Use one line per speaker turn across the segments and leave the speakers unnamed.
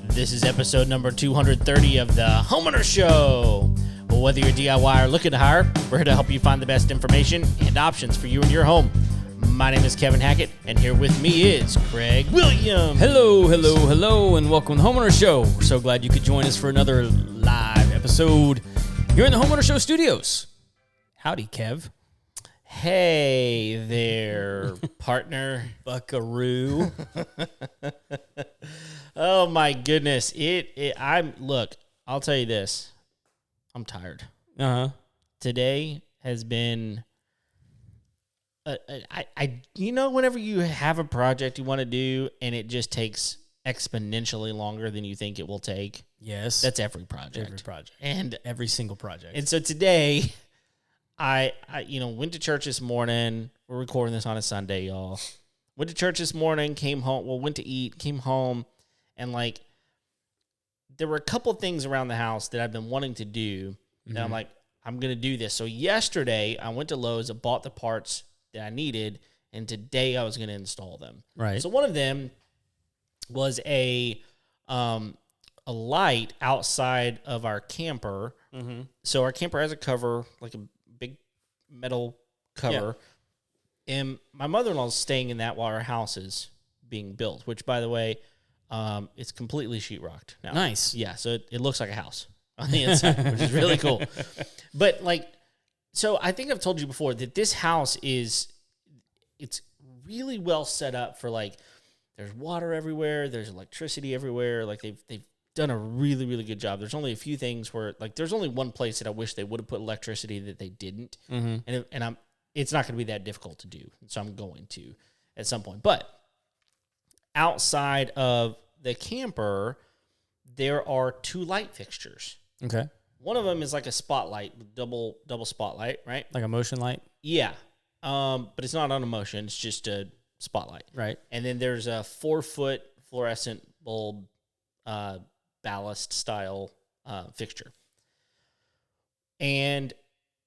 This is episode number 230 of the Homeowner Show. Well, whether you're DIY or looking to hire, we're here to help you find the best information and options for you and your home. My name is Kevin Hackett, and here with me is Craig Williams.
Hello, and welcome to the Homeowner Show. We're so glad you could join us for another live episode here in the Homeowner Show studios. Howdy, Kev.
Hey there, partner.
Buckaroo.
Oh my goodness. Look, I'll tell you this. I'm tired. Today has been whenever you have a project you want to do and it just takes exponentially longer than you think it will take.
Yes.
That's every project.
Every project.
And
every single project.
And so today I went to church this morning. We're recording this on a Sunday, y'all. Went to church this morning, came home, went to eat, came home, and there were a couple things around the house that I've been wanting to do. And I'm like, I'm going to do this. So yesterday I went to Lowe's, I bought the parts that I needed, and today I was going to install them.
Right.
So one of them was a light outside of our camper. Mm-hmm. So our camper has a cover, like a big metal cover. Yeah. And my mother-in-law's staying in that while our house is being built, which, by the way, it's completely sheetrocked now.
Nice.
Yeah, so it looks like a house on the inside, which is really cool. But, so I think I've told you before that this house it's really well set up for, there's water everywhere, there's electricity everywhere. They've done a really, really good job. There's only a few things where, there's only one place that I wish they would have put electricity that they didn't. Mm-hmm. And it's not going to be that difficult to do. So I'm going to at some point. But outside of the camper, there are two light fixtures.
Okay.
One of them is like a spotlight, double spotlight, right?
Like a motion light?
Yeah. But it's not on a motion. It's just a spotlight.
Right.
And then there's a 4-foot fluorescent bulb ballast style fixture. And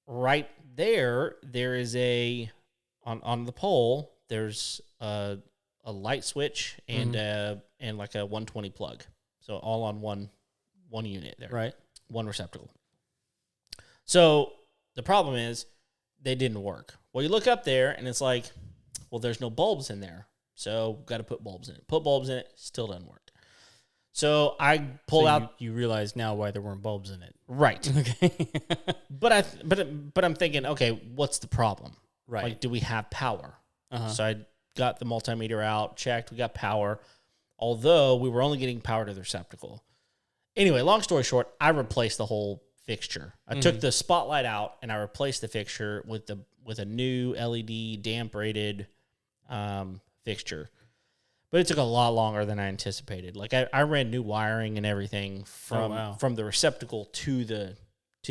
right there is on the pole, there's a light switch and like a 120 plug. So all on one unit there.
Right.
One receptacle. So the problem is they didn't work. Well, you look up there and it's like, well, there's no bulbs in there. So got to put bulbs in it. Put bulbs in it, still doesn't work. So I pull out.
You realize now why there weren't bulbs in it,
right?
Okay.
but I'm thinking, okay, what's the problem?
Right.
Do we have power?
Uh-huh.
So I got the multimeter out, checked. We got power, although we were only getting power to the receptacle. Anyway, long story short, I replaced the whole fixture. I took the spotlight out and I replaced the fixture with a new LED damp rated fixture. But it took a lot longer than I anticipated. I ran new wiring and everything from the receptacle to the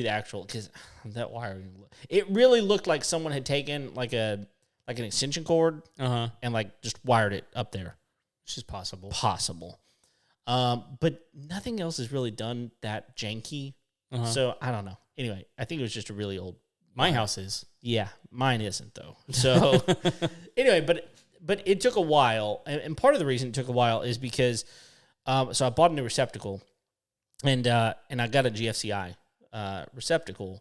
actual, because that wiring, it really looked like someone had taken an extension cord and just wired it up there.
Which is possible.
But nothing else is really done that janky. So I don't know. Anyway, I think it was just a really old.
My house is.
Yeah, mine isn't though. So anyway, but it took a while, and part of the reason it took a while is because, so I bought a new receptacle, and I got a GFCI receptacle,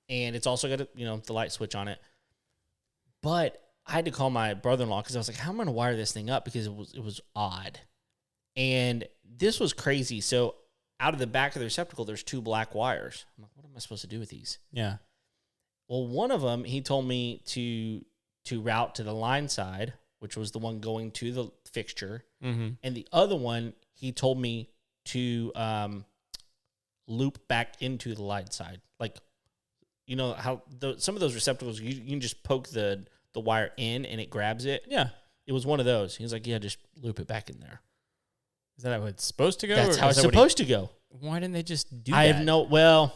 and it's also got the light switch on it. But I had to call my brother-in-law because I was like, "How am I going to wire this thing up?" Because it was odd, and this was crazy. So out of the back of the receptacle, there's two black wires. I'm like, "What am I supposed to do with these?"
Yeah.
Well, one of them he told me to route to the line side, which was the one going to the fixture. Mm-hmm. And the other one, he told me to loop back into the light side. How some of those receptacles, you can just poke the wire in and it grabs it.
Yeah.
It was one of those. He was like, yeah, just loop it back in there.
Is that how it's supposed to go?
That's how it's supposed to go.
Why didn't they just do that?
I have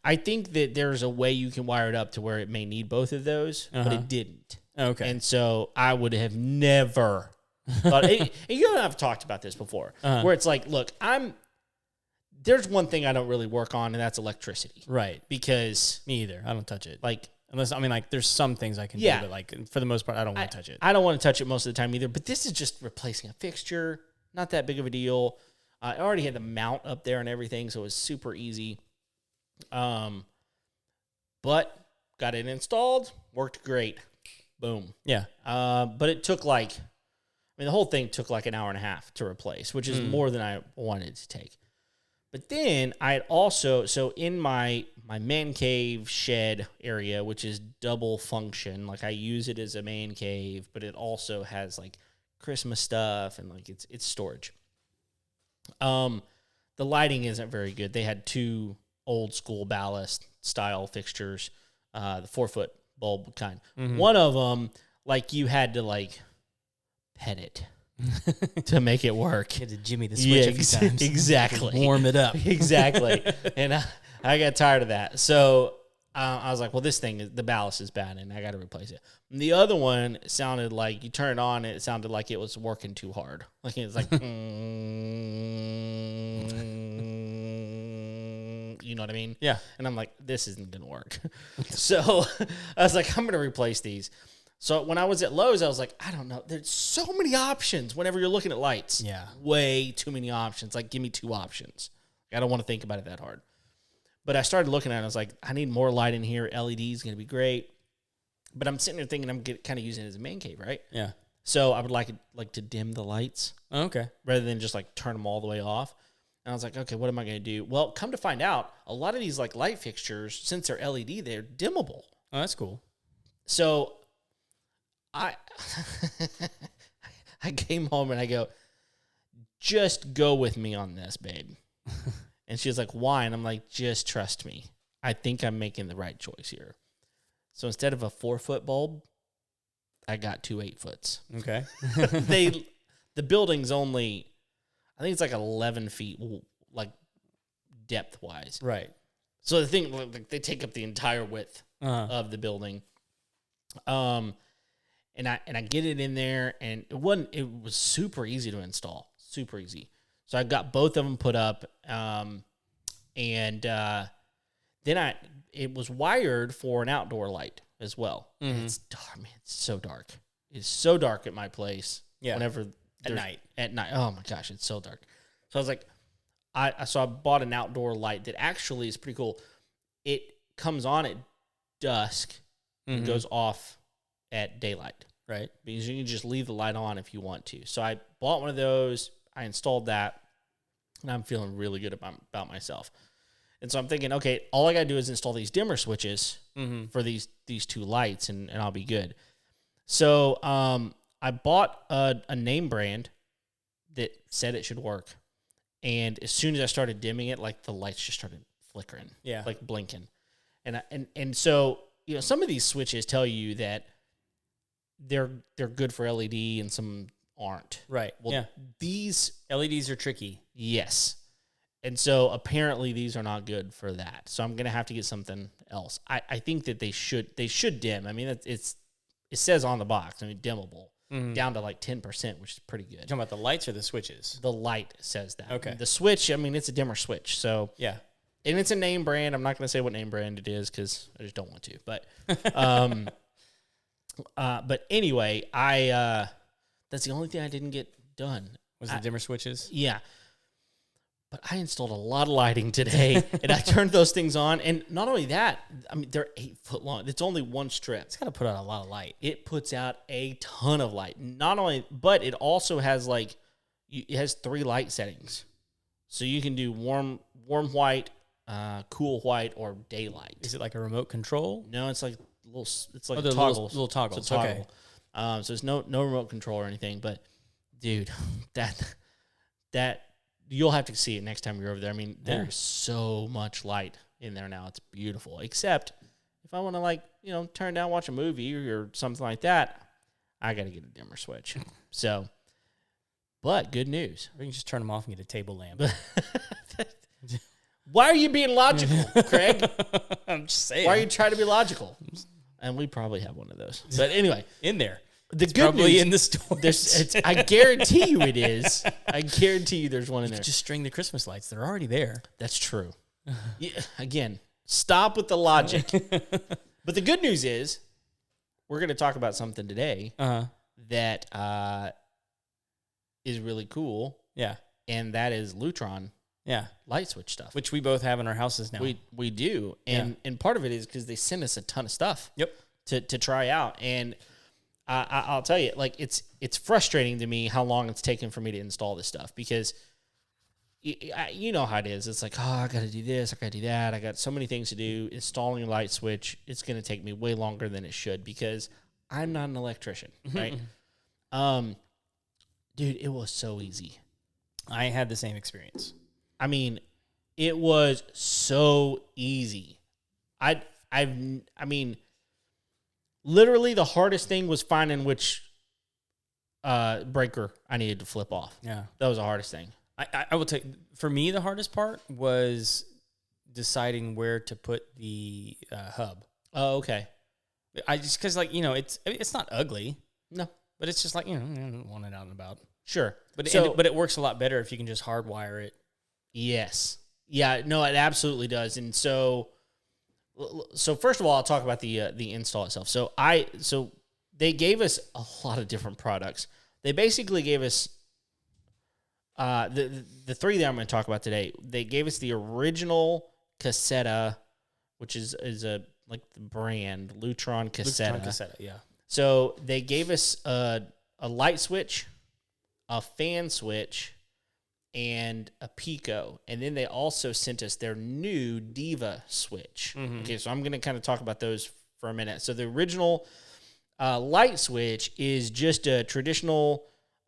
I think that there's a way you can wire it up to where it may need both of those, but it didn't.
Okay.
And so I would have never thought, and you and I have talked about this before, where it's like, look, there's one thing I don't really work on, and that's electricity.
Right.
Because
me either. I don't touch it. Unless, I mean, like, there's some things I can do, but, like, for the most part, I don't want to touch it.
I don't want to touch it most of the time either, but this is just replacing a fixture. Not that big of a deal. I already had the mount up there and everything, so it was super easy. But got it installed, worked great. Boom.
Yeah.
But it took the whole thing took like an hour and a half to replace, which is more than I wanted to take. But then I had also, so in my man cave shed area, which is double function, like I use it as a man cave, but it also has like Christmas stuff and like it's storage. The lighting isn't very good. They had 2 old school ballast style fixtures, the 4-foot bulb kind. One of them, like you had to like pet it to make it work.
You had to jimmy the switch a few times.
Exactly.
Warm it up.
Exactly. And I got tired of that. So I was like, well, this thing, the ballast is bad, and I got to replace it. And the other one sounded like, you turn it on, and it sounded like it was working too hard. Like it was like, you know what I mean?
Yeah.
And I'm like, this isn't going to work. So I was like, I'm going to replace these. So when I was at Lowe's, I was like, I don't know. There's so many options whenever you're looking at lights.
Yeah.
Way too many options. Like, give me 2 options. I don't want to think about it that hard. But I started looking at it, and I was like, I need more light in here. LED is going to be great. But I'm sitting there thinking I'm kind of using it as a man cave, right?
Yeah.
So I would like to dim the lights.
Oh, okay.
Rather than just like turn them all the way off. And I was like, okay, what am I going to do? Well, come to find out, a lot of these like light fixtures, since they're LED, they're dimmable.
Oh, that's cool.
So I came home and I go, just go with me on this, babe. And she was like, why? And I'm like, just trust me. I think I'm making the right choice here. So instead of a 4-foot bulb, I got 2 8-foots.
Okay.
The building's only, I think it's like 11 feet, like depth wise.
Right.
So the thing, like, they take up the entire width of the building. And I get it in there, and it was super easy to install, super easy. So I got both of them put up, and then it was wired for an outdoor light as well. Mm-hmm. It's dark, man. It's so dark. It's so dark at my place.
Yeah.
Whenever
at night.
Oh my gosh, it's so dark. So I was like, I bought an outdoor light that actually is pretty cool. It comes on at dusk and goes off at daylight.
Right.
Because you can just leave the light on if you want to. So I bought one of those. I installed that. And I'm feeling really good about myself. And so I'm thinking, okay, all I got to do is install these dimmer switches for these 2 lights, and I'll be good. So I bought a name brand that said it should work. And as soon as I started dimming it, like the lights just started flickering.
Yeah.
Like blinking. And so, you know, some of these switches tell you that they're good for LED and some aren't.
Right.
Well,
yeah.
These
LEDs are tricky.
Yes. And so apparently these are not good for that. So I'm going to have to get something else. I think that they should dim. I mean, it says on the box, I mean, dimmable down to like 10%, which is pretty good.
You're talking about the lights or the switches?
The light says that.
Okay.
The switch, I mean, it's a dimmer switch. So
yeah.
And it's a name brand. I'm not going to say what name brand it is because I just don't want to. But anyway, that's the only thing I didn't get done.
Was the dimmer switches?
Yeah. But I installed a lot of lighting today, and I turned those things on. And not only that, I mean, they're 8 foot long. It's only one strip.
It's got to put out a lot of light.
It puts out a ton of light. Not only, but it also has it has 3 light settings. So you can do warm white, cool white, or daylight.
Is it like a remote control?
No, it's like it's like
toggles.
Little toggles. It's a toggle. Okay. So it's no remote control or anything. But dude, that you'll have to see it next time you're over there. I mean, there's so much light in there now. It's beautiful. Except if I want to turn down, watch a movie or something like that, I got to get a dimmer switch. So, but good news.
We can just turn them off and get a table lamp.
Why are you being logical, Craig?
I'm just saying.
Why are you trying to be logical? And we probably have one of those. But anyway.
In there.
The
it's
good
probably
news,
in the store.
I guarantee you it is. I guarantee you there's one in there.
Just string the Christmas lights. They're already there.
That's true. Yeah, again, stop with the logic. But the good news is we're going to talk about something today that is really cool.
Yeah.
And that is Lutron light switch stuff.
Which we both have in our houses now.
We do. And part of it is because they send us a ton of stuff to try out. And I'll tell you, like, it's frustrating to me how long it's taken for me to install this stuff because you know how it is. It's like, oh, I got to do this, I got to do that. I got so many things to do. Installing a light switch, it's going to take me way longer than it should because I'm not an electrician, right? Dude, it was so easy.
I had the same experience.
I mean, it was so easy. I mean, literally the hardest thing was finding which breaker I needed to flip off.
Yeah.
That was the hardest thing.
I will tell you, for me, the hardest part was deciding where to put the hub.
Oh, okay.
I just, because, like, you know, it's not ugly.
No.
But it's just like, you know, I don't want it out and about.
Sure.
But it works a lot better if you can just hardwire it.
Yes. Yeah, no, it absolutely does. And so first of all, I'll talk about the install itself. So they gave us a lot of different products. They basically gave us the three that I'm going to talk about today. They gave us the original Caseta, which is a like the brand Lutron Caseta.
Lutron Caseta, yeah.
So they gave us a light switch, a fan switch, and a Pico. And then they also sent us their new Diva switch. Mm-hmm. Okay, so I'm going to kind of talk about those for a minute. So the original light switch is just a traditional,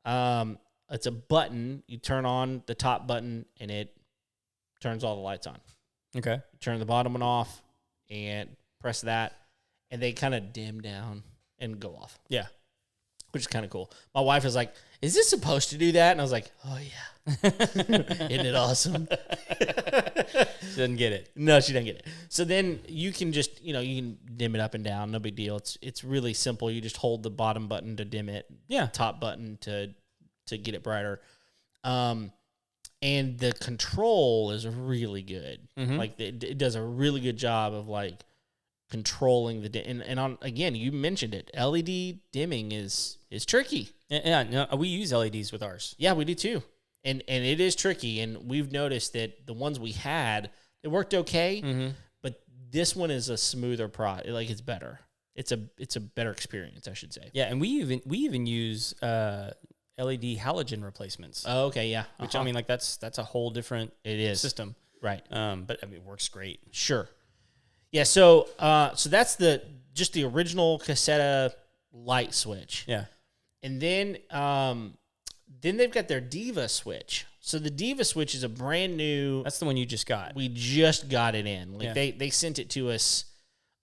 it's a button. You turn on the top button, and it turns all the lights on.
Okay.
You turn the bottom one off, and press that, and they kind of dim down and go off.
Yeah.
Which is kind of cool. My wife was like, is this supposed to do that? And I was like, oh, yeah. Isn't it awesome?
She doesn't get it.
No, she doesn't get it. So then you can just, you can dim it up and down. No big deal. It's really simple. You just hold the bottom button to dim it.
Yeah.
Top button to get it brighter. And the control is really good. Mm-hmm. Like, it does a really good job of, like, controlling the and on again, you mentioned it. LED dimming is tricky.
Yeah, no, we use LEDs with ours.
Yeah, we do too. And it is tricky. And we've noticed that the ones we had, it worked okay, mm-hmm. but this one is a smoother like it's better. It's a better experience, I should say.
Yeah, and we even use LED halogen replacements.
Oh, okay, yeah.
Which I mean, like that's a whole different system,
right?
But I mean, it works great.
Sure. Yeah, so that's just the original Caseta light switch.
Yeah.
And then they've got their Diva switch. So the Diva switch is a brand new.
That's the one you just got.
We just got it in. Like they sent it to us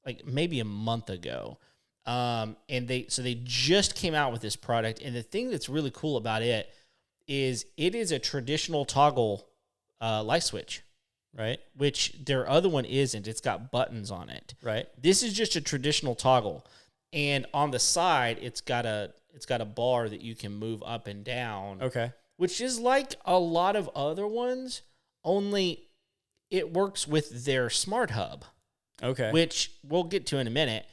like maybe a month ago. And they just came out with this product. And the thing that's really cool about it is a traditional toggle light switch.
Right.
Which their other one isn't. It's got buttons on it.
Right.
This is just a traditional toggle. And on the side, it's got a bar that you can move up and down.
Okay.
Which is like a lot of other ones, only it works with their smart hub.
Okay.
Which we'll get to in a minute.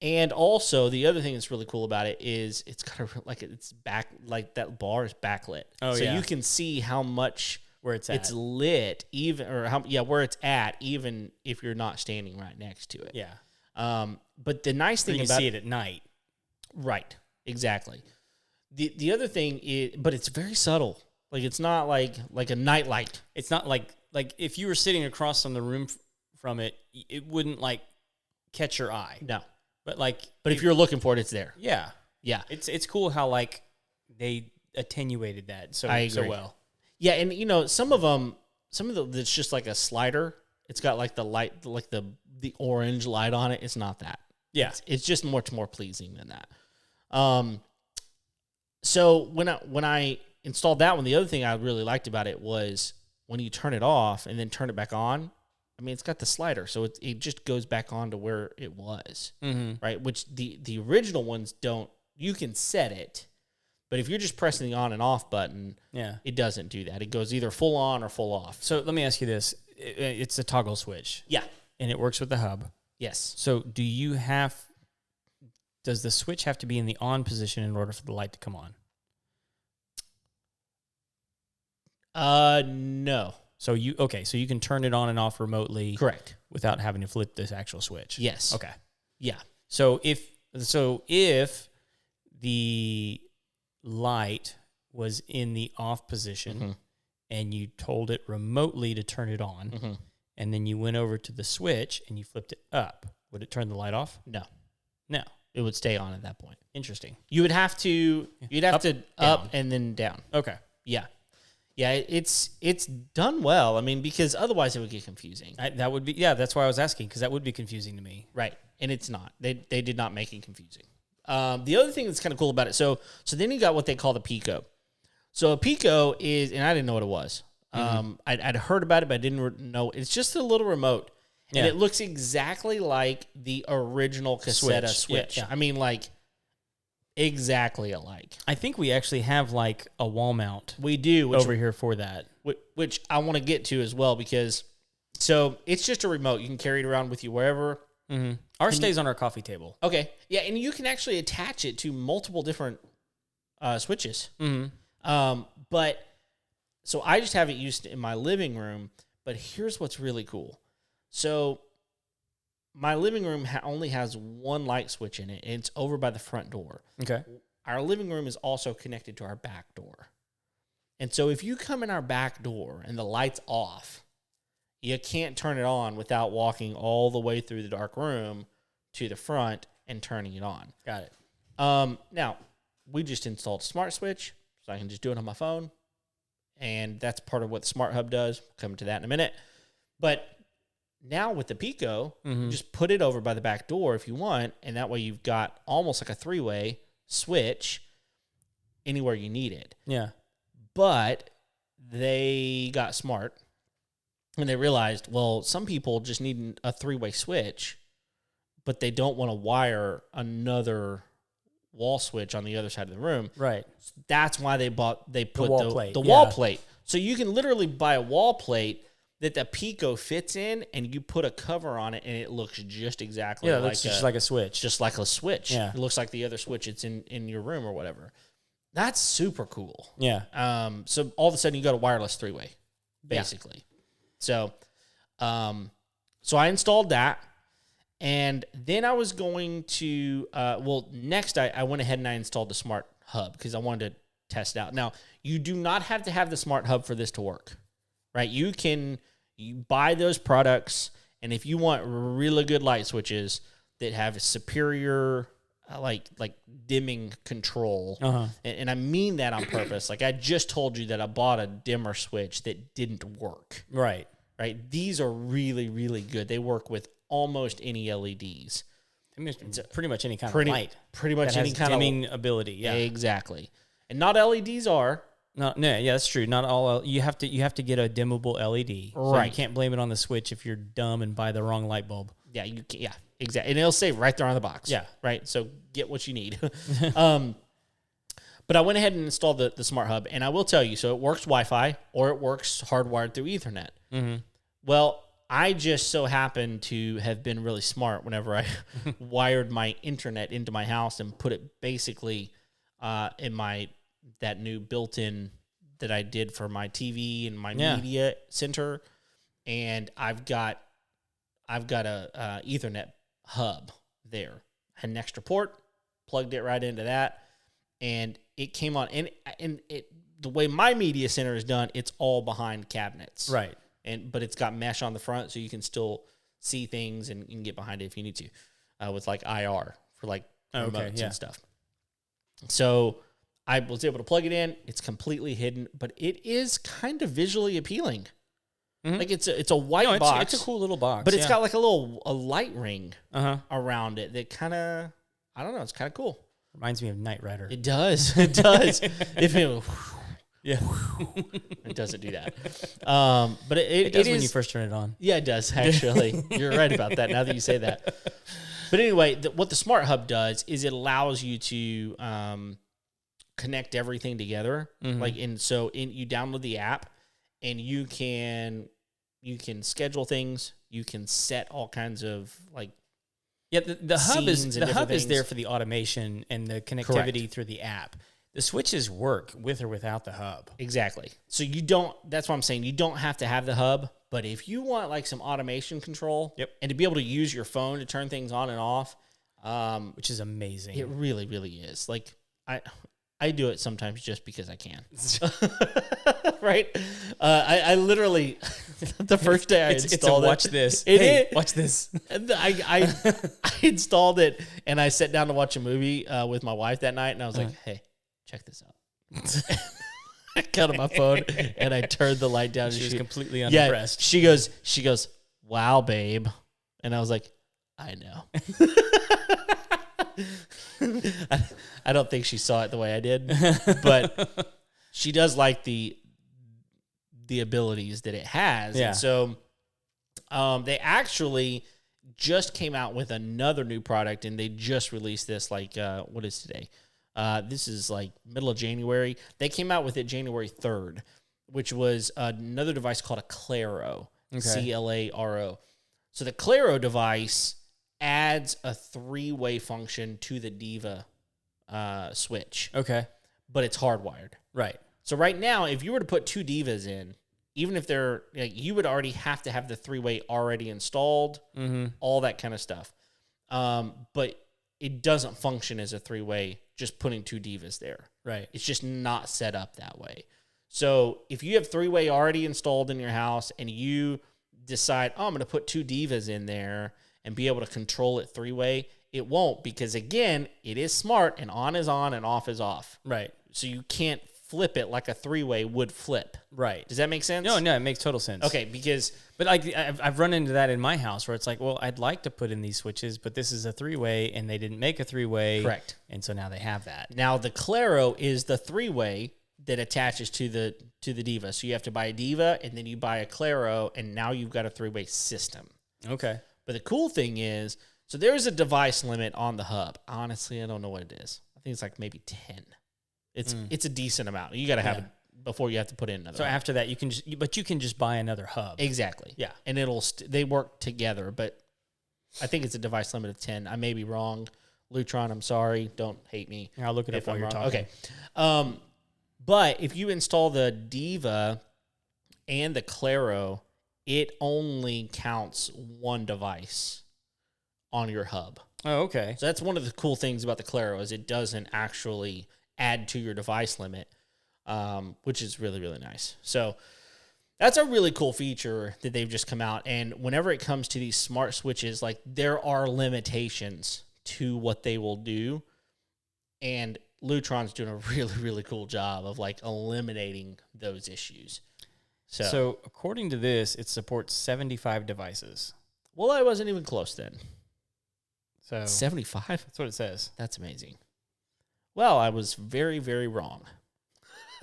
And also, the other thing that's really cool about it is it's got that bar is backlit.
Oh,
so you can see how much
where it's at.
It's lit, where it's at, even if you're not standing right next to it.
Yeah.
But the nice thing
you
about
can see it at night.
Right. Exactly. The other thing is, but it's very subtle. Like it's not like a night light.
It's not like if you were sitting across from the room from it, it wouldn't like catch your eye.
No.
But
if you're looking for it, it's there.
Yeah.
Yeah.
It's cool how like they attenuated that so well.
Yeah, and some of it's just like a slider. It's got like the light, like the orange light on it. It's not that.
Yeah,
it's just much more pleasing than that. So when I installed that one, the other thing I really liked about it was when you turn it off and then turn it back on. I mean, it's got the slider, so it just goes back on to where it was,
mm-hmm.
right? Which the original ones don't. You can set it. But if you're just pressing the on and off button, it doesn't do that. It goes either full on or full off.
So let me ask you this. It's a toggle switch.
Yeah.
And it works with the hub.
Yes.
So does the switch have to be in the on position in order for the light to come on?
No.
So you can turn it on and off remotely.
Correct.
Without having to flip this actual switch.
Yes.
Okay.
Yeah.
So if the light was in the off position and you told it remotely to turn it on, and then you went over to the switch and you flipped it up, would it turn the light off?
No.
No.
It would stay on at that point.
Interesting.
You'd have to up and then down.
Okay.
Yeah. Yeah, it's done well. I mean, because otherwise it would get confusing.
That would be, that's why I was asking, because that would be confusing to me.
Right. And it's not. They did not make it confusing. The other thing that's kind of cool about it, so then you got what they call the Pico. So a Pico is, and I didn't know what it was. I'd heard about it, but I didn't know. It's just a little remote. And it looks exactly like the original Caseta switch.
Yeah.
I mean, like, exactly alike.
I think we actually have like a wall mount.
We do.
Over here for that.
Which I want to get to as well, because, so it's just a remote. You can carry it around with you wherever.
Ours stays on our coffee table.
Okay. Yeah, and you can actually attach it to multiple different switches. But, so I just have it used in my living room, but here's what's really cool. So my living room only has one light switch in it, and it's over by the front door.
Okay.
Our living room is also connected to our back door. And so if you come in our back door and the light's off, you can't turn it on without walking all the way through the dark room to the front and turning it on.
Got it.
Now, we just installed a smart switch, so I can just do it on my phone. And that's part of what the Smart Hub does. We'll come to that in a minute. But now with the Pico, you just put it over by the back door if you want, and that way you've got almost like a three-way switch anywhere you need it.
Yeah.
But they got smart, and they realized, well, some people just need a three-way switch, but they don't want to wire another wall switch on the other side of the room.
Right.
That's why they put the
plate.
wall plate. So you can literally buy a wall plate that the Pico fits in, and you put a cover on it, and it looks just exactly
like just like a switch.
Just like a switch.
Yeah.
It looks like the other switch it's in your room or whatever. That's super cool.
Yeah.
So all of a sudden you got a wireless three-way, basically. Yeah. So I installed that, and then I was going to next I went ahead and I installed the Smart Hub because I wanted to test it out. Now, you do not have to have the Smart Hub for this to work. Right? You buy those products, and if you want really good light switches that have superior like dimming control, and I mean that on purpose. Like I just told you that I bought a dimmer switch that didn't work.
Right.
These are really, really good. They work with almost any LEDs.
It's pretty much any kind of light.
Pretty much any kind
dimming ability. Yeah.
Exactly. And not LEDs are.
No, yeah, that's true. Not all. You have to get a dimmable LED. So
right.
You can't blame it on the switch if you're dumb and buy the wrong light bulb.
Yeah, you can, yeah, exactly. And it'll say right there on the box.
Yeah.
Right. So get what you need. But I went ahead and installed the Smart Hub, and I will tell you, so it works Wi-Fi or it works hardwired through Ethernet. Well, I just so happened to have been really smart whenever I wired my internet into my house and put it basically in that new built-in that I did for my TV and my media center, and I've got a Ethernet hub there. Had an extra port, plugged it right into that, and it came on. And the way my media center is done, it's all behind cabinets,
right?
But it's got mesh on the front, so you can still see things and you can get behind it if you need to, with like IR for like remotes and stuff. So I was able to plug it in. It's completely hidden, but it is kind of visually appealing. Like it's a white box.
It's a cool little box,
but it's got like a light ring around it that kind of, I don't know, it's kind of cool.
Reminds me of Knight Rider.
It does. It does. It doesn't do that. But it
does
is
when you first turn it on.
Yeah, it does actually. You're right about that. Now that you say that. But anyway, what the Smart Hub does is it allows you to connect everything together. You download the app, and you can schedule things. You can set all kinds of like
Yeah, the hub
scenes and different
is there
things.
for the automation and the connectivity
Correct.
through the app. The switches work with or without the hub.
Exactly. So you don't. That's what I'm saying. You don't have to have the hub, but if you want like some automation control,
Yep.
and to be able to use your phone to turn things on and off,
Which is amazing.
it really, really is. Like I do it sometimes just because I can. Right? I literally the first day I
it's a
installed
watch
it.
this.
It
Hey,
is.
watch this.
And I installed it and I sat down to watch a movie with my wife that night, and I was like, "Hey, check this out." I got on my phone and I turned the light down.
She
and
was completely
yeah,
unimpressed.
she goes, "Wow, babe," and I was like, "I know." I don't think she saw it the way I did, but she does like the abilities that it has.
Yeah.
And so they actually just came out with another new product, and they just released this like what is today? This is like middle of January. They came out with it January 3rd, which was another device called a Claro, Claro. So the Claro device adds a 3-way function to the Diva switch,
Okay.
but it's hardwired.
Right.
So right now, if you were to put 2 Divas in, even if they're like, you would already have to have the 3-way already installed, all that kind of stuff. But it doesn't function as a 3-way just putting 2 Divas there.
Right.
It's just not set up that way. So if you have 3-way already installed in your house and you decide, oh, I'm going to put 2 Divas in there and be able to control it 3-way, it won't, because again, it is smart and on is on and off is off.
Right.
So you can't flip it like a 3-way would flip.
Right.
Does that make sense?
No, it makes total sense.
Okay, because
But like I've run into that in my house where it's like, well, I'd like to put in these switches, but this is a 3-way and they didn't make a 3-way.
Correct.
And so now they have that.
now the Claro is the 3-way that attaches to the Diva. So you have to buy a Diva and then you buy a Claro, and now you've got a 3-way system.
Okay.
But the cool thing is, so there's a device limit on the hub. Honestly, I don't know what it is. I think it's like maybe 10. It's a decent amount. You got to have it before you have to put in another.
So
hub.
after that, you can just buy another hub.
Exactly.
Yeah.
And they work together, but I think it's a device limit of 10. I may be wrong. Lutron, I'm sorry. Don't hate me.
I'll look it up
if
while
I'm
you're
wrong.
talking.
Okay. But if you install the Diva and the Claro, it only counts one device on your hub.
Oh, okay.
So that's one of the cool things about the Claro, is it doesn't actually add to your device limit, which is really, really nice. So that's a really cool feature that they've just come out. And whenever it comes to these smart switches, like, there are limitations to what they will do. And Lutron's doing a really, really cool job of like eliminating those issues.
So according to this, it supports 75 devices.
Well, I wasn't even close then.
So
75?
that's what it says.
That's amazing. Well, I was very, very wrong.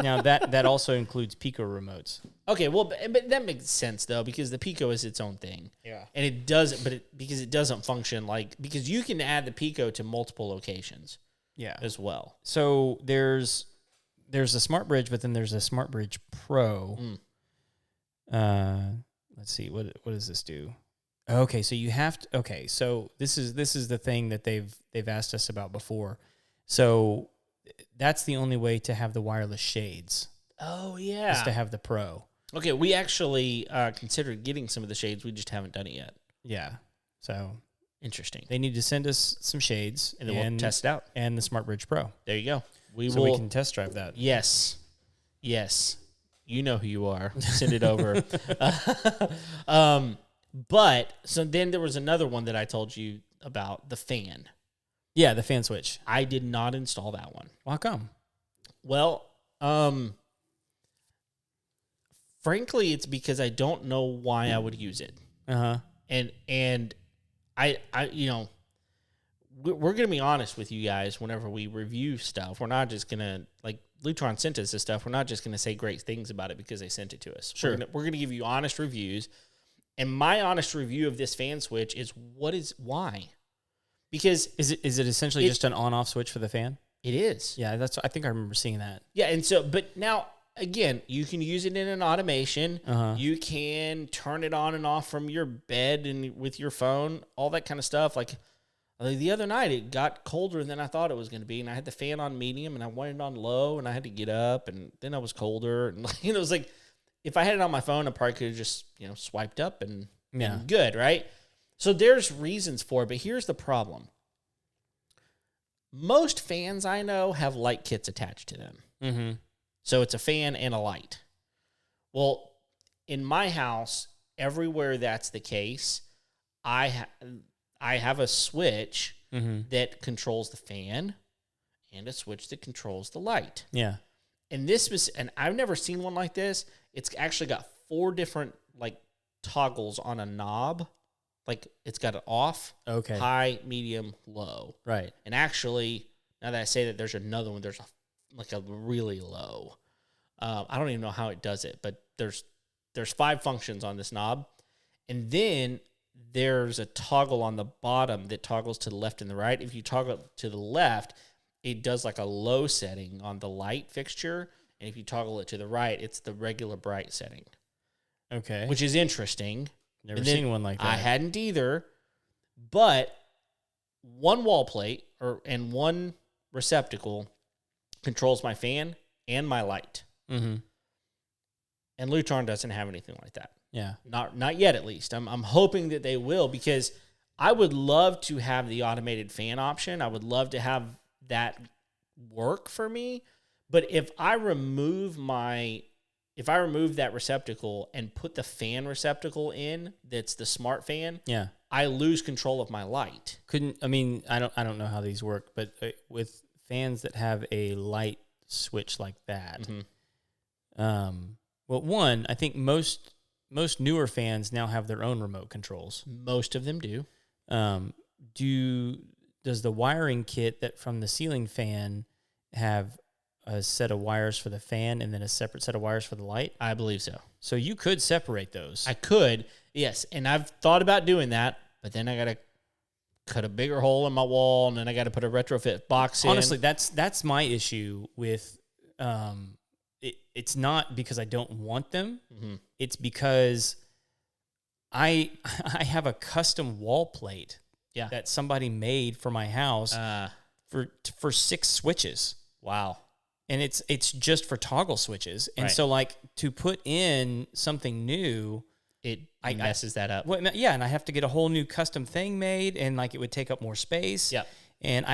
Now that also includes Pico remotes.
Okay, well, but that makes sense though, because the Pico is its own thing.
Yeah.
And it doesn't, because it doesn't function because you can add the Pico to multiple locations.
Yeah.
As well.
So there's a Smart Bridge, but then there's a Smart Bridge Pro. Let's see, what does this do? Okay, so you have to. Okay, so this is the thing that they've asked us about before. So that's the only way to have the wireless shades.
Oh
Is
yeah.
to have the Pro.
Okay, we actually considered getting some of the shades. We just haven't done it yet.
Yeah. So
Interesting.
they need to send us some shades
And then we'll test it out.
and the Smart Bridge Pro.
There you go. We
So we can test drive that.
Yes. You know who you are. Send it over. But so then there was another one that I told you about, the fan.
Yeah, the fan switch.
I did not install that one.
How come?
Well, frankly, it's because I don't know why I would use it.
Uh-huh.
And I we're going to be honest with you guys whenever we review stuff. We're not just going to, like, Lutron sent us this stuff. We're not just going to say great things about it because they sent it to us.
Sure.
We're going to give you honest reviews. And my honest review of this fan switch is why? Because
Is it essentially just an on-off switch for the fan?
it is.
Yeah, I think I remember seeing that.
Yeah, and so, but now, again, you can use it in an automation.
Uh-huh.
You can turn it on and off from your bed and with your phone, all that kind of stuff. Like, The other night, it got colder than I thought it was going to be, and I had the fan on medium, and I wanted it on low, and I had to get up, and then I was colder, and it was like, if I had it on my phone, I probably could have just swiped up and been good, right? So there's reasons for it, but here's the problem: most fans I know have light kits attached to them, so it's a fan and a light. Well, in my house, everywhere that's the case, I have a switch that controls the fan and a switch that controls the light.
Yeah.
And I've never seen one like this. It's actually got 4 different toggles on a knob. It's got an off, high, medium, low.
Right.
And actually, now that I say that, there's another one. There's a really low. I don't even know how it does it, but there's 5 functions on this knob. And then there's a toggle on the bottom that toggles to the left and the right. If you toggle to the left, it does a low setting on the light fixture. And if you toggle it to the right, it's the regular bright setting.
Okay.
Which is interesting.
Never seen one like that.
I hadn't either. But one wall plate and one receptacle controls my fan and my light.
Mm-hmm.
And Lutron doesn't have anything like that.
Yeah.
Not yet, at least. I'm hoping that they will, because I would love to have the automated fan option. I would love to have that work for me. But if I remove that receptacle and put the fan receptacle in, that's the smart fan, I lose control of my light.
I don't know how these work, but with fans that have a light switch like that, well, one, I think most newer fans now have their own remote controls.
Most of them do.
Does the wiring kit that from the ceiling fan have a set of wires for the fan and then a separate set of wires for the light?
I believe so.
So you could separate those.
I could, yes. And I've thought about doing that, but then I got to cut a bigger hole in my wall, and then I got to put a retrofit box in.
Honestly, that's my issue with it's not because I don't want them. Mm-hmm. It's because I have a custom wall plate that somebody made for my house for 6 switches.
Wow.
And it's just for toggle switches. And so to put in something new,
it messes that up.
Well, yeah, and I have to get a whole new custom thing made, and it would take up more space.
Yeah. And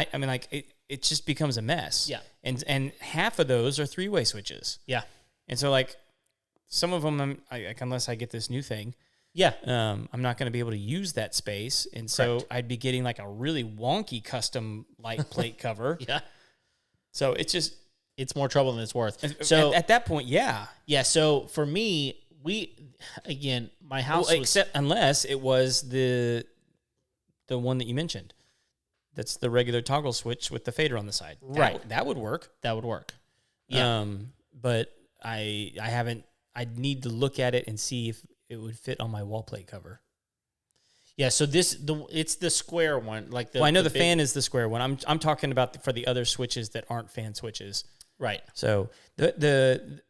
it just becomes a mess.
Yeah.
And half of those are 3-way switches.
Yeah.
And so some of them, unless I get this new thing, I'm not going to be able to use that space. And so I'd be getting a really wonky custom light plate cover.
Yeah.
So
it's more trouble than it's worth.
So at that point, yeah.
So for me, my house
except unless it was the one that you mentioned. That's the regular toggle switch with the fader on the side. That would work.
That would work. Yeah.
But I'd need to look at it and see if it would fit on my wall plate cover.
Yeah, so it's the square one,
I know the fan is the square one. I'm talking about for the other switches that aren't fan switches.
Right.
So the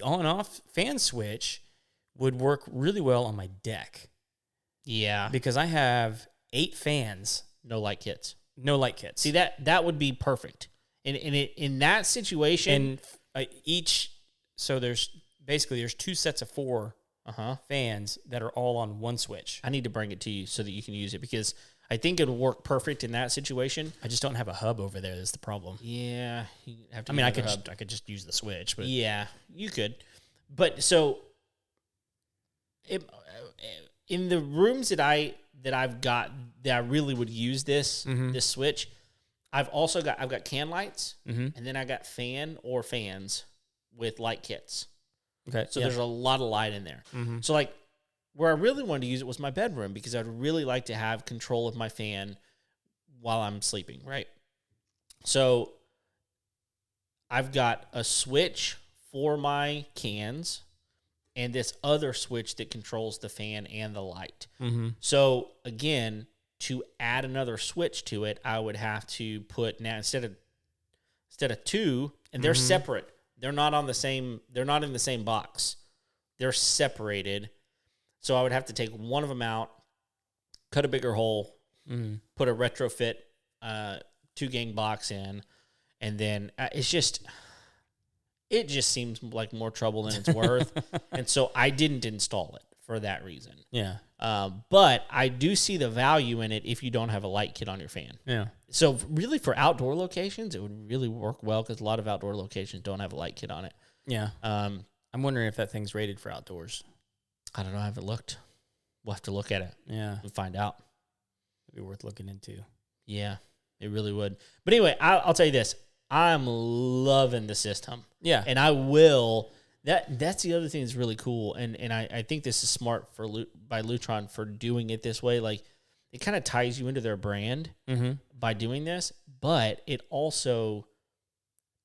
on off fan switch would work really well on my deck.
Yeah.
Because I have 8 fans.
No light kits.
See,
that would be perfect. In that situation,
and there's 2 sets of 4 fans that are all on one switch.
I need to bring it to you so that you can use it, because I think it would work perfect in that situation.
I just don't have a hub over there. That's the problem.
Yeah, you have to.
I could just use the switch, but
yeah, you could. But so, in the rooms that I've got that I really would use this switch, I've got can lights, and then I got fans with light kits.
Okay.
So there's a lot of light in there. Mm-hmm. So where I really wanted to use it was my bedroom, because I'd really like to have control of my fan while I'm sleeping, right? So I've got a switch for my cans and this other switch that controls the fan and the light. Mm-hmm. So again, to add another switch to it, I would have to put instead of 2, and they're separate. They're not in the same box. They're separated. So I would have to take one of them out, cut a bigger hole, put a retrofit 2-gang box in, and then it just seems like more trouble than it's worth. And so I didn't install it for that reason.
Yeah.
But I do see the value in it if you don't have a light kit on your fan.
Yeah.
So really for outdoor locations, it would really work well because a lot of outdoor locations don't have a light kit on it.
Yeah. I'm wondering if that thing's rated for outdoors.
I don't know. I haven't looked. We'll have to look at it.
Yeah.
And find out.
It'd be worth looking into.
Yeah, it really would. But anyway, I'll tell you this. I'm loving the system.
Yeah.
And I will. That's the other thing that's really cool. And I think this is smart by Lutron for doing it this way. Like, it kind of ties you into their brand by doing this, but it also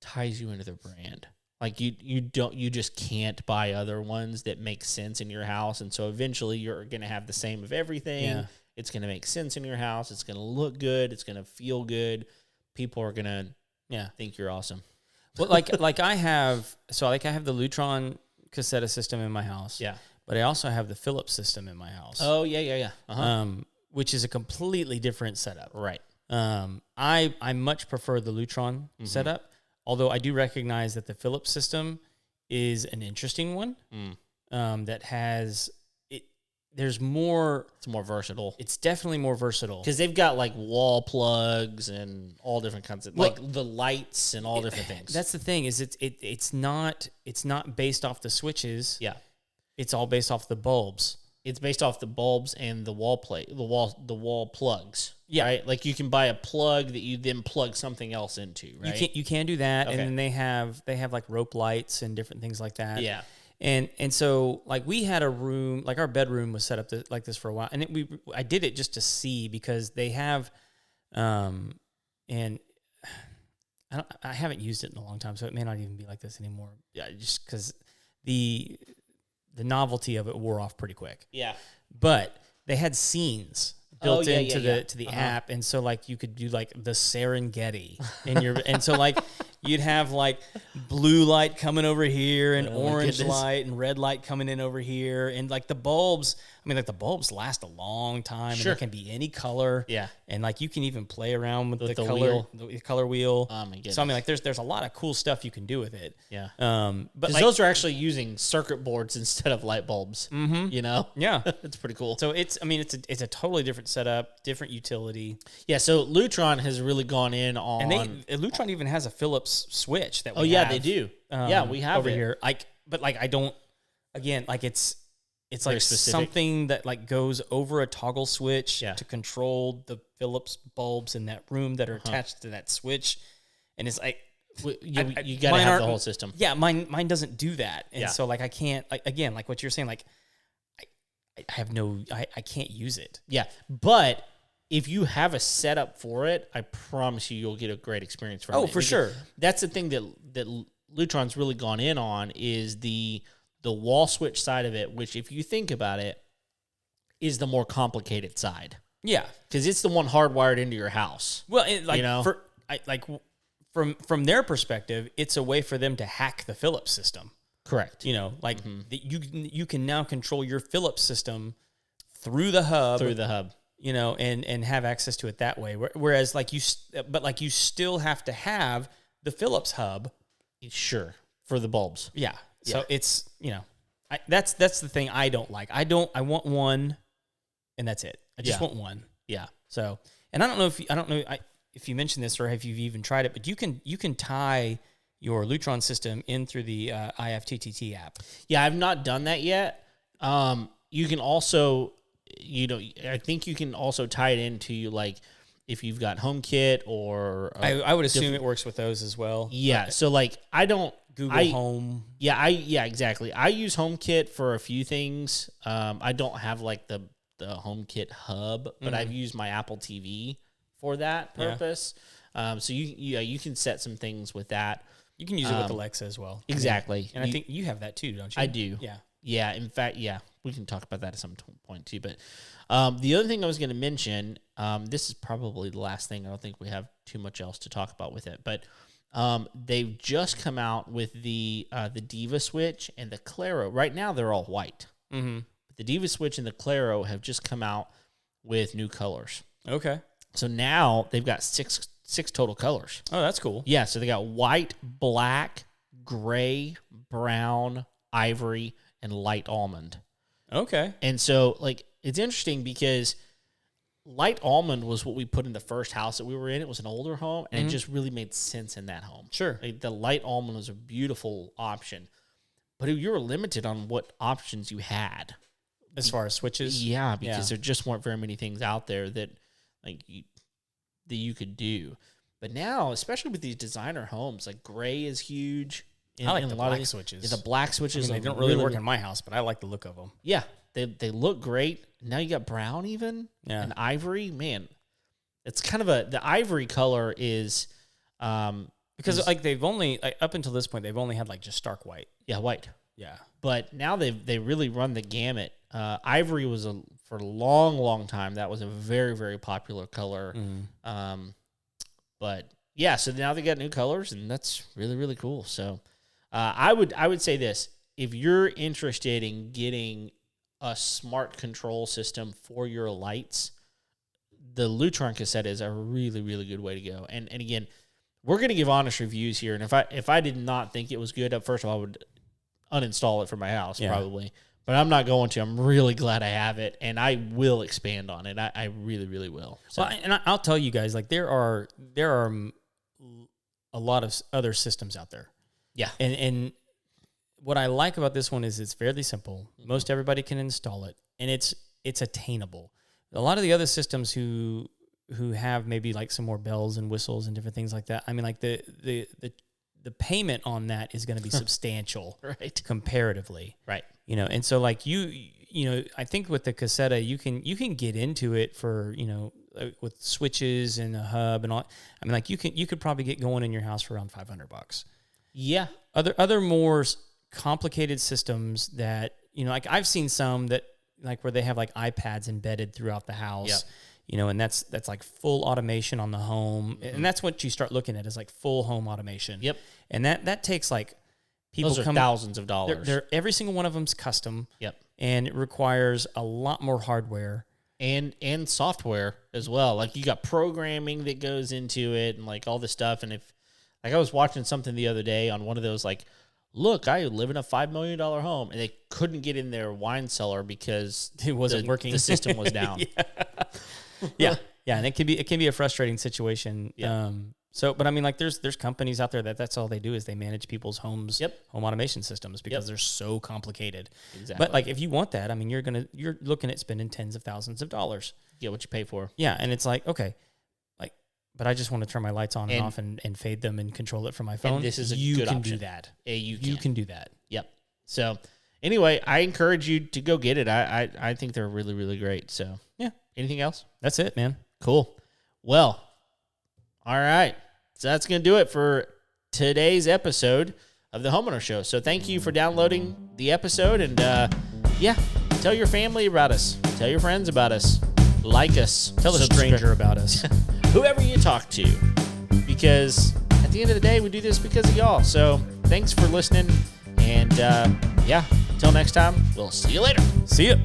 ties you into their brand. Like you just can't buy other ones that make sense in your house. And so eventually you're going to have the same of everything. Yeah. It's going to make sense in your house. It's going to look good. It's going to feel good. People are going to think you're awesome.
Well, like I have the Lutron Caseta system in my house. Yeah. But I also have the Philips system in my house.
Oh, yeah. Uh-huh.
Which is a completely different setup.
Right.
I much prefer the Lutron setup. Although I do recognize that the Philips system is an interesting one that has it. There's more.
It's more versatile.
It's definitely more versatile
because they've got like wall plugs and all different kinds of like the lights and all different things.
That's the thing is it's not based off the switches.
Yeah,
it's all based off the bulbs.
It's based off the bulbs and the wall plugs. Yeah, right? Like you can buy a plug that you then plug something else into, right?
You can do that, okay. And then they have like rope lights and different things like that.
Yeah,
and so like we had a room, like our bedroom was set up like this for a while, and I did it just to see because they have, and I haven't used it in a long time, so it may not even be like this anymore. Yeah, just because the novelty of it wore off pretty quick.
Yeah.
But they had scenes built into the app, and so like you could do like the Serengeti in your and so like you'd have like blue light coming over here and orange light and red light coming in over here, and like the bulbs, I mean like the bulbs last a long time. Sure. And they can be any color. Yeah. And like you can even play around with the color wheel. The color wheel. Oh my goodness. So I mean like there's a lot of cool stuff you can do with it.
Yeah.
But
like, those are actually using circuit boards instead of light bulbs. You know?
Yeah.
It's pretty cool.
So it's a totally different setup, different utility.
Yeah, so Lutron has really gone in on,
and Lutron even has a Philips switch that we
have. They do. Yeah, we have
over
it
here. But I don't. Again, like it's like something that like goes over a toggle switch to control the Philips bulbs in that room that are attached to that switch, and it's like.
You got to have the whole system.
Yeah, mine doesn't do that, and so like I can't. Again, like what you're saying, like. I can't use it.
Yeah, but if you have a setup for it, I promise you'll get a great experience from it.
Oh, for sure.
That's the thing that Lutron's really gone in on is the wall switch side of it, which if you think about it, is the more complicated side.
Yeah,
because it's the one hardwired into your house.
Well, from their perspective, it's a way for them to hack the Philips system.
Correct.
You know, like you can now control your Philips system through the hub. You know, and have access to it that way. Whereas like you still have to have the Philips hub.
Sure. For the bulbs.
Yeah. So it's, you know, that's the thing I don't like. I want one and that's it. I just want one.
Yeah.
So, and I don't know if you mentioned this or if you've even tried it, but you can tie your Lutron system in through the IFTTT app.
Yeah, I've not done that yet. You can also, I think you can also tie it into like if you've got HomeKit or
I would assume it works with those as well.
Yeah,
but
so like I don't
Google Home.
Yeah, exactly. I use HomeKit for a few things. I don't have like the HomeKit hub, but I've used my Apple TV for that purpose. So you can set some things with that.
You can use it with Alexa as well.
Exactly.
And I think you have that too, don't you?
I do.
Yeah.
Yeah. In fact, we can talk about that at some point too. But the other thing I was going to mention, this is probably the last thing. I don't think we have too much else to talk about with it. But they've just come out with the Diva switch and the Claro. Right now, they're all white.
Mm-hmm.
But the Diva switch and the Claro have just come out with new colors.
Okay.
So now they've got six total colors.
Oh, that's cool.
Yeah, so they got white, black, gray, brown, ivory, and light almond.
Okay.
And so, like, it's interesting because light almond was what we put in the first house that we were in. It was an older home, and it just really made sense in that home.
Sure.
Like, the light almond was a beautiful option, but you were limited on what options you had.
As far as switches?
Yeah, because there just weren't very many things out there that that you could do. But now, especially with these designer homes, like gray is huge.
I like the black switches.
The black switches.
They don't really work in my house, but I like the look of them.
Yeah, they look great. Now you got brown even.
Yeah.
And ivory. Man, it's kind of the ivory color is
because like they've only up until this point they've only had like just stark white.
Yeah, white.
Yeah.
But now they really run the gamut. Ivory was for a long time that was a very, very popular color. But yeah, so now they got new colors, and that's really, really cool. So I would say this: if you're interested in getting a smart control system for your lights, the Lutron Caseta is a really, really good way to go. And again, we're going to give honest reviews here. And if I did not think it was good, first of all, I would uninstall it from my house probably. But I'm not going to. I'm really glad I have it, and I will expand on it. I really, really will. So.
Well, and I'll tell you guys, like there are a lot of other systems out there.
Yeah.
And what I like about this one is it's fairly simple. Most everybody can install it, and it's attainable. A lot of the other systems who have maybe like some more bells and whistles and different things like that. I mean, like the payment on that is going to be substantial,
right?
Comparatively,
right?
You know, and so like you know, I think with the Caseta, you can get into it for with switches and a hub and all. I mean, like you could probably get going in your house for around $500.
Yeah.
Other more complicated systems that like I've seen some that like where they have like iPads embedded throughout the house. Yep. And that's like full automation on the home, and that's what you start looking at is like full home automation.
Yep.
And that takes like people
those are thousands of dollars.
They're every single one of them's custom.
Yep.
And it requires a lot more hardware
and software as well. Like you got programming that goes into it and like all this stuff. And if like I was watching something the other day on one of those like, look, I live in a $5 million home, and they couldn't get in their wine cellar because
it wasn't working.
The system was down.
Yeah, and it can be a frustrating situation.
Yeah.
But I mean, like there's companies out there that's all they do is they manage people's homes, home automation systems because they're so complicated.
Exactly.
But like if you want that, I mean, you're looking at spending tens of thousands of dollars.
Get what you pay for.
Yeah, and it's like okay, like, but I just want to turn my lights on and off and fade them and control it from my phone.
And this is a
you
good
can
option.
do that.
You
can do that.
Yep. So anyway, I encourage you to go get it. I think they're really, really great. So
yeah.
Anything else?
That's it, man.
Cool. Well, all right. So that's going to do it for today's episode of the Homeowner Show. So thank you for downloading the episode. And tell your family about us. Tell your friends about us. Like us.
Tell a stranger about us.
Whoever you talk to. Because at the end of the day, we do this because of y'all. So thanks for listening. And until next time, we'll see you later.
See ya.